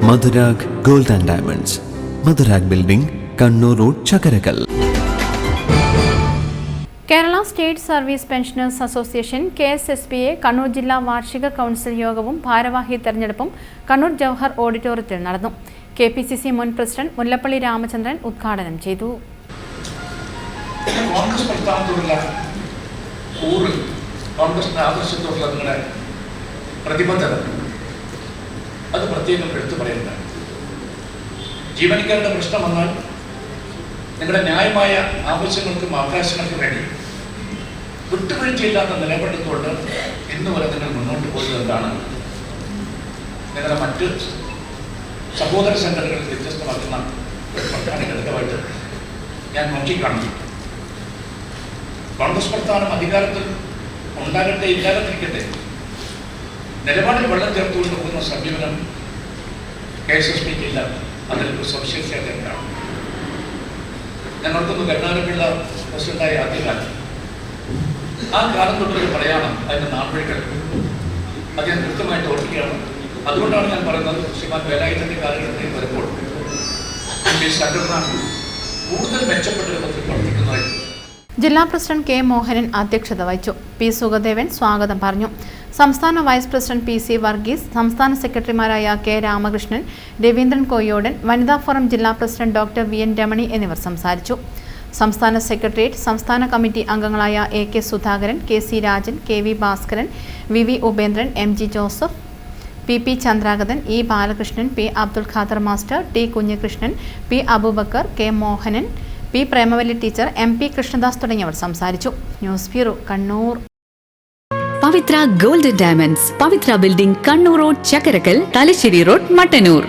Madhurag gold and diamonds, Madhurag building, Kannur road, Chakkarakal. Kerala state service pensioners association KSSBA Kannur ജില്ലാ വാർഷിക council യോഗവും ഭാരവാഹി തെരഞ്ഞെടുപ്പും കണ്ണൂർ ജവഹർ ഓഡിറ്റോറിയത്തിൽ നടന്നു. KPCC മുൻ പ്രസിഡന്റ് മുല്ലപ്പള്ളി രാമചന്ദ്രൻ ഉദ്ഘാടനം ചെയ്തു. കോൺഗ്രസിന്റെ ആദർശത്തോടുള്ള നിങ്ങളുടെ പ്രതിബദ്ധത അത് പ്രത്യേകം എടുത്തു പറയുന്നത്. ജീവനക്കാരുടെ പ്രശ്നം വന്നാൽ നിങ്ങളുടെ ന്യായമായ ആവശ്യങ്ങൾക്കും അവകാശങ്ങൾക്കും വേണ്ടി വിട്ടുവീഴ്ചയില്ലാത്ത നിലപാടെടുത്തുകൊണ്ട് ഇന്ന് വരെ നിങ്ങൾ മുന്നോട്ട് പോയതെന്താണ് നിങ്ങളുടെ മറ്റ് സഹോദര സംഘടനകൾ വ്യത്യസ്തമാക്കുന്ന പ്രധാന ഘടകമായിട്ട് ഞാൻ നോക്കിക്കാണുന്നു. കോൺഗ്രസ് പ്രസ്ഥാനം അധികാരത്തിൽ ഉണ്ടാകട്ടെ ഇല്ലാതിരിക്കട്ടെ, നിലപാടിൽ വെള്ളം ചേർത്തുകൊണ്ട് പോകുന്ന സമീപനം KSSBക്ക് ഇല്ല. അതിലൊരു സവിശേഷത എന്താണ്? ഞങ്ങൾക്കൊന്ന് കരുണാകരപിള്ള പ്രസിഡന്റായ ആദ്യകാലം ആ കാലം തൊട്ടൊരു പ്രയാണം അതിൻ്റെ നാൾവഴികൾ അത് ഞാൻ കൃത്യമായിട്ട് ഓർക്കുകയാണ്. അതുകൊണ്ടാണ് ഞാൻ പറയുന്നത്, ശ്രീമാൻ വേലായുധന്റെ കാലഘട്ടത്തിൽ വരുമ്പോൾ ഈ സംഘടന കൂടുതൽ മെച്ചപ്പെട്ട രൂപത്തിൽ പ്രവർത്തിക്കുന്നതായി. ജില്ലാ പ്രസിഡന്റ് K. മോഹനൻ അധ്യക്ഷത വഹിച്ചു. P. സുഗദേവൻ സ്വാഗതം പറഞ്ഞു. സംസ്ഥാന വൈസ് പ്രസിഡന്റ് PC. വർഗീസ്, സംസ്ഥാന സെക്രട്ടറിമാരായ K. രാമകൃഷ്ണൻ, രവീന്ദ്രൻ കോയോടൻ, വനിതാ ഫോറം ജില്ലാ പ്രസിഡന്റ് Dr. VN രമണി എന്നിവർ സംസാരിച്ചു. സംസ്ഥാന സെക്രട്ടേറിയറ്റ് സംസ്ഥാന കമ്മിറ്റി അംഗങ്ങളായ AK. Sudhakaran, KC. Rajan, KV. Bhaskaran, VV. Upendran, MG. Joseph, PP. Chandragathan, E. Balakrishnan, P. Abdul Khader master, T. Kunhikrishnan, P. Aboobacker, K. Mohanan, P. Premavalli teacher, MP. Krishnadas തുടങ്ങിയവർ സംസാരിച്ചു. News bureau, Kannur. Pavithra gold and diamonds, Pavithra building, Kannur road, Chakkarakkal, Thalassery road, Mattannur.